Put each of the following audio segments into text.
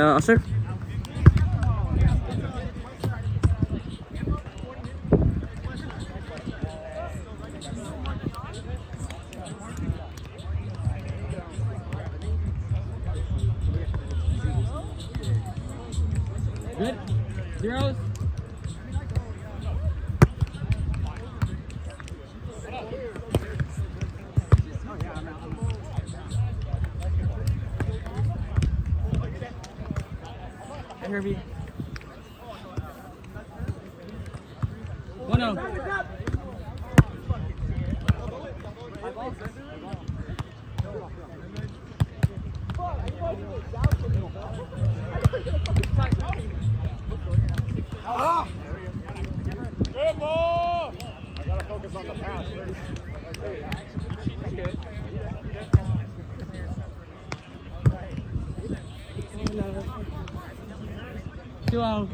Sir. Good. Zeros. Herbie. 1-0. Good ball! I gotta focus on the pass. Two out.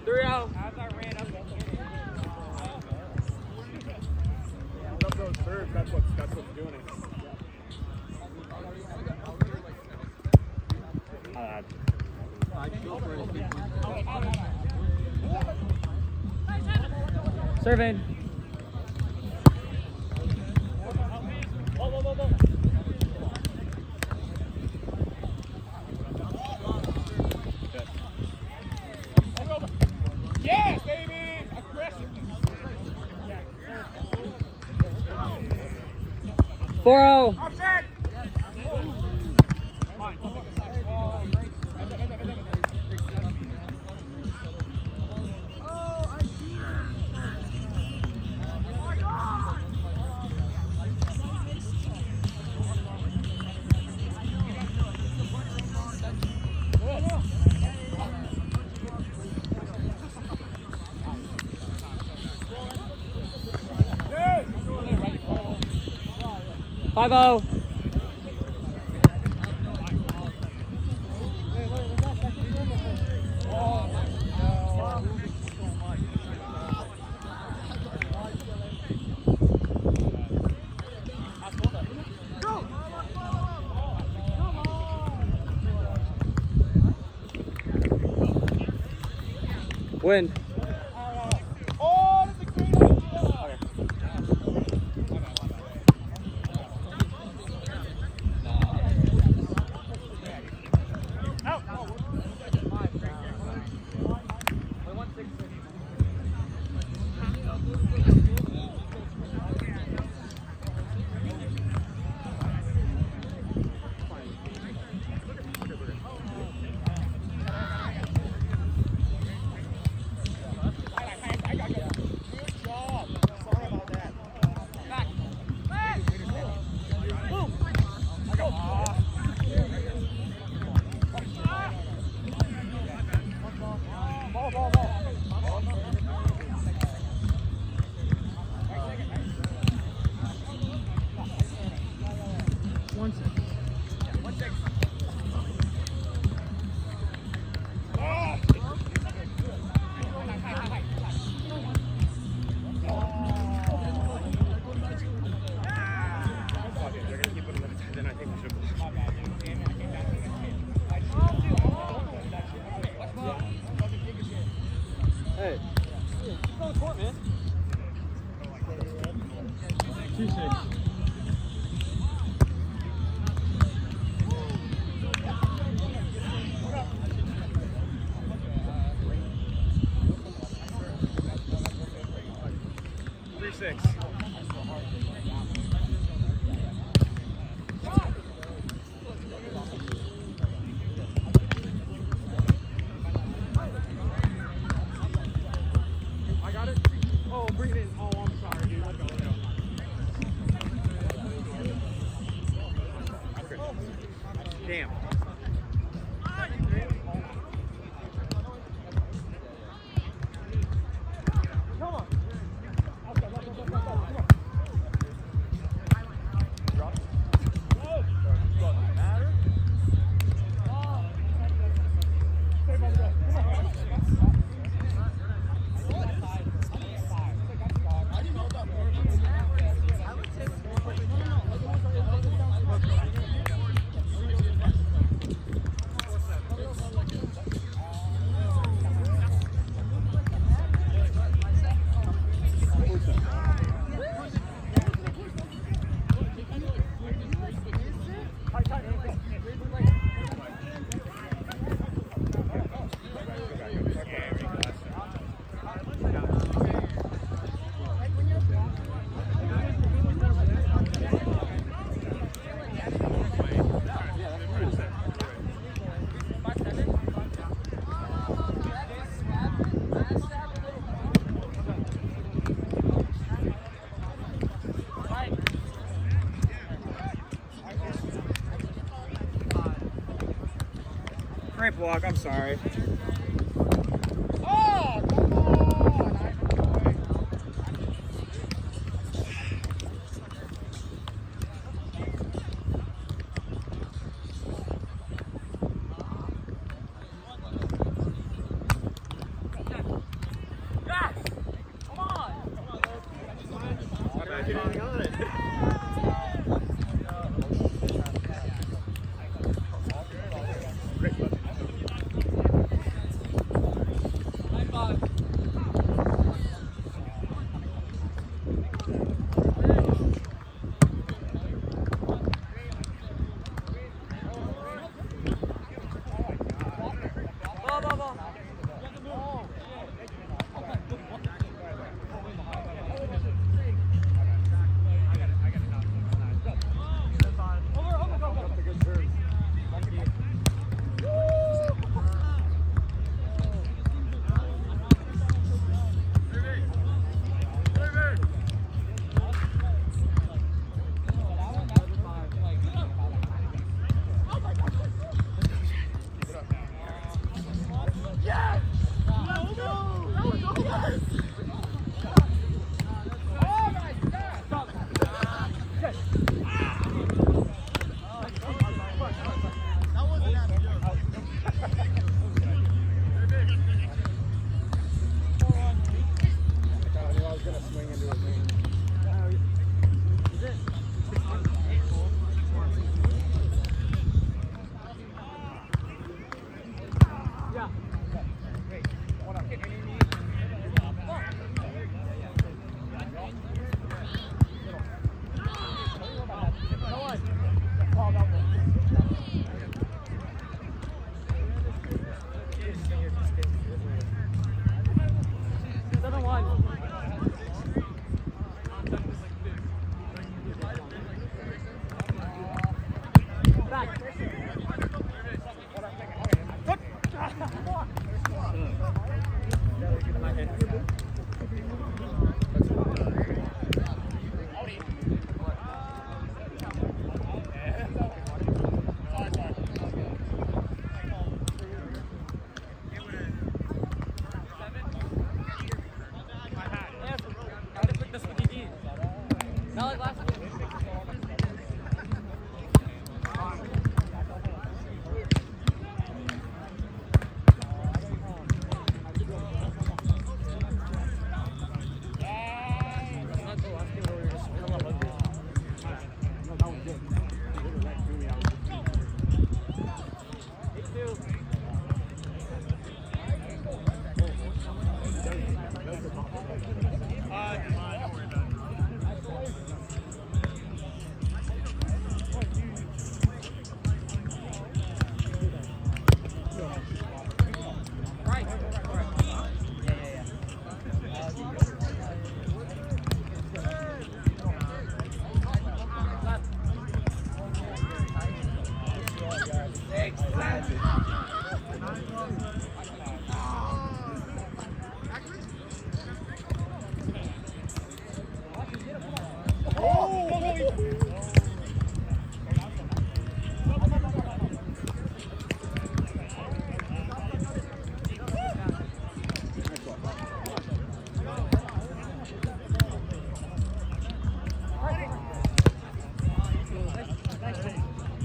Three out. Up those thirds, that's what's doing it. Surveyed. Yes, baby! Aggressive. 4-0. Offset! Yes! 5-0. Win. Oh, that's a great idea! Out! Great block. I'm sorry. Oh, come on! I know. How bad you didn't got it?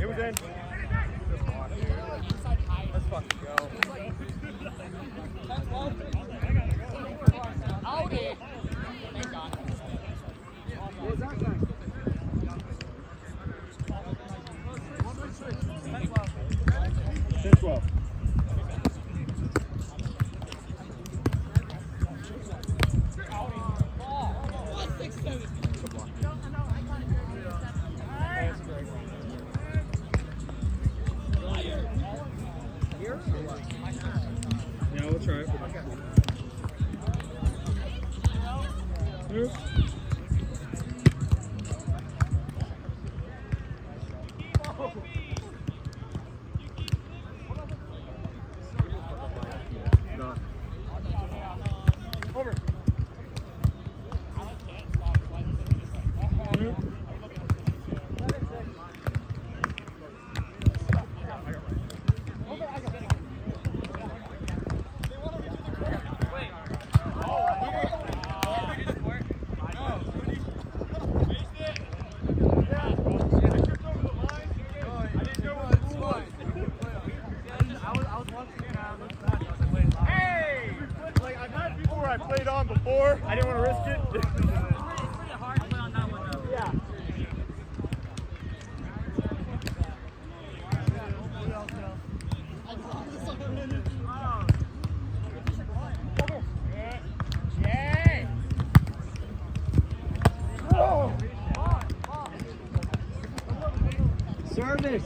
It was in. Let's fucking go. Yeah, we'll try it. Nope. Over. Hey! Like, I've had people where I played on before. I didn't want to risk it. Yeah. Service.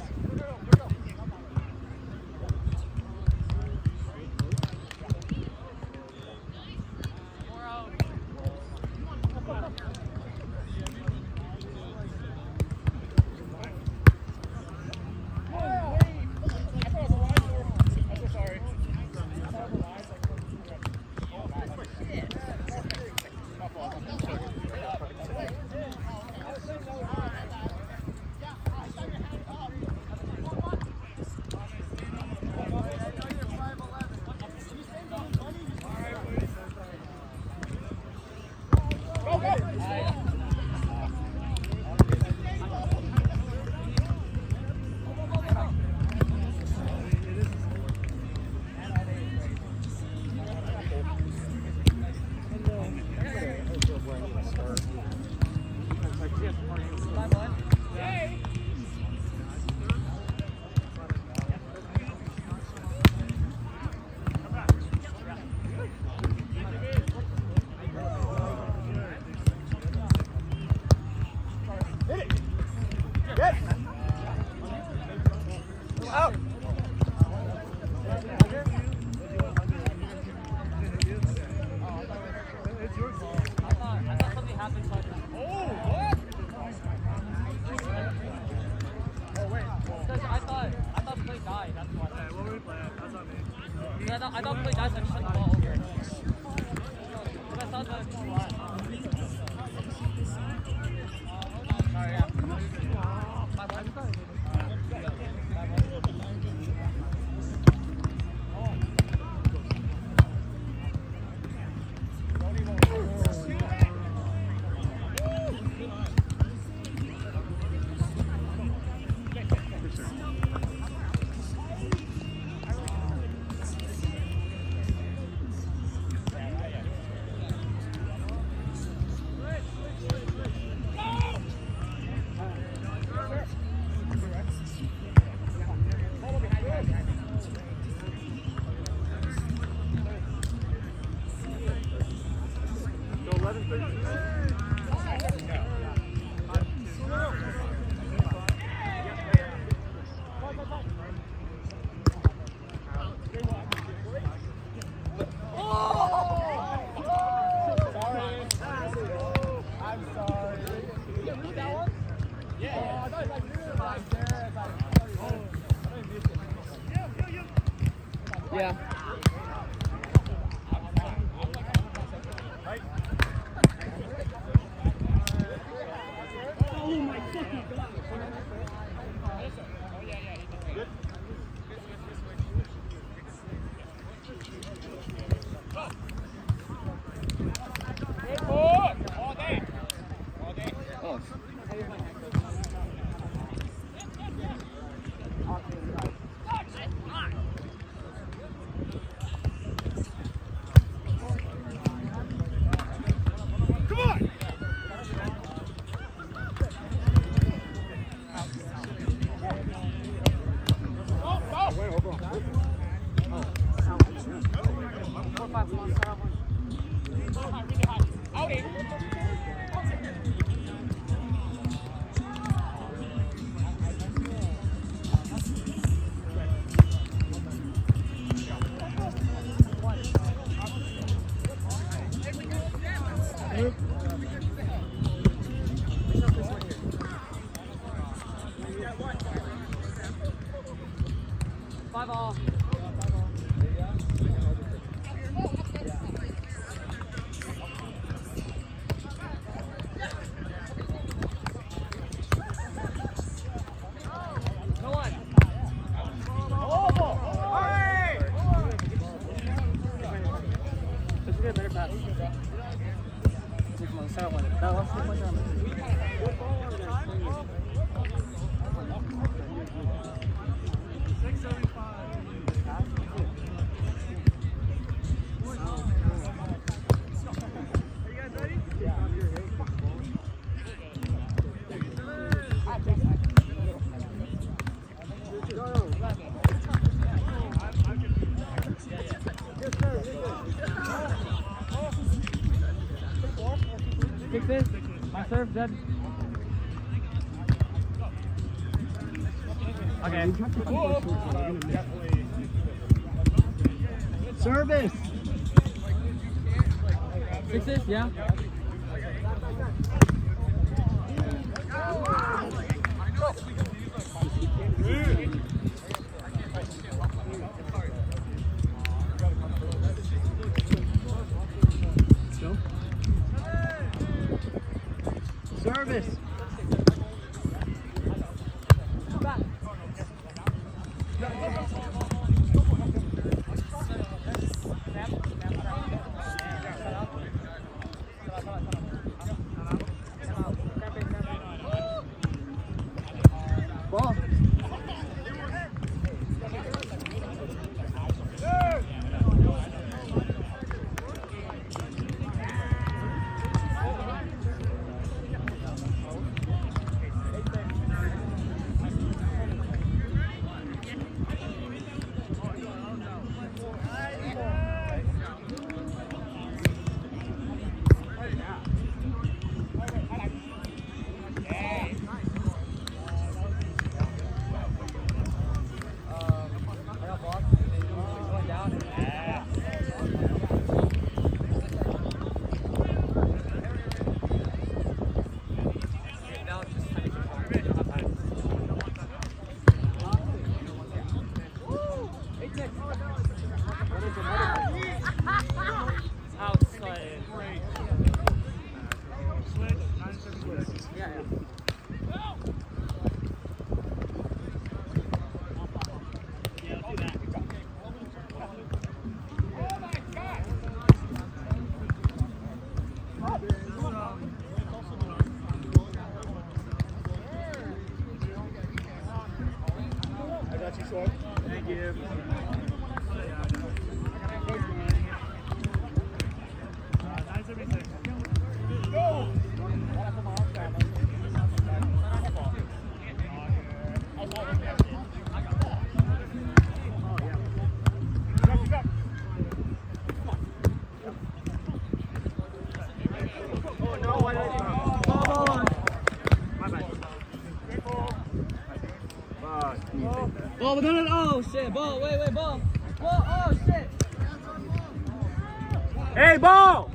Out! I thought something happened. So I thought play died. That's why. What were we playing? That's not me. I thought play died, so I just sent the ball over. But I thought that. Sorry, yeah. My bad. Yeah. Five all. No one. Let's get a better pass. Come on, start one. That last 3 points are serve, Jed. Okay. Service. 6-ish, yeah. Go. Service. Ball. Outside. Switch. 9-7 switch. Yeah, let's do that. I got you, Sean. Thank you. Ball, no, oh shit, ball, wait, ball. Ball, oh shit. Hey, ball.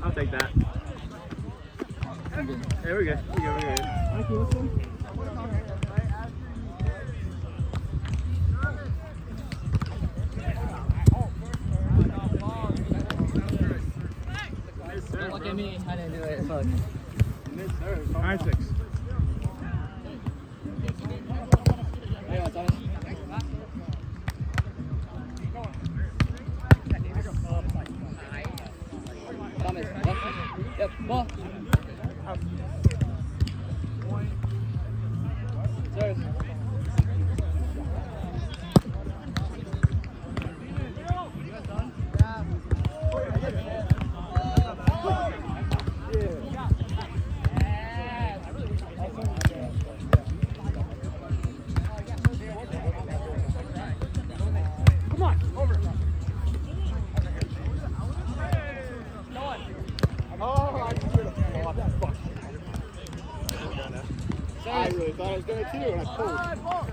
I'll take that. There we go. Thank you, listen. Don't look at me, I didn't do it. Fuck. 9-6. Hey, what's up? Thomas, left. Yep, ball. Serve. I really thought I was going to too, and I pulled.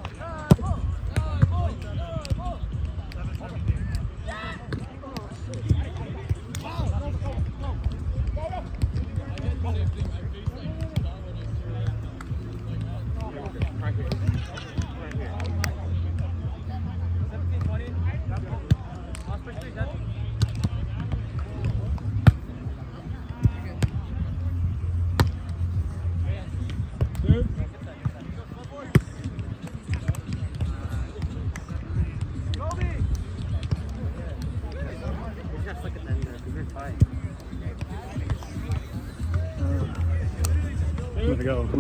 I'm gonna go.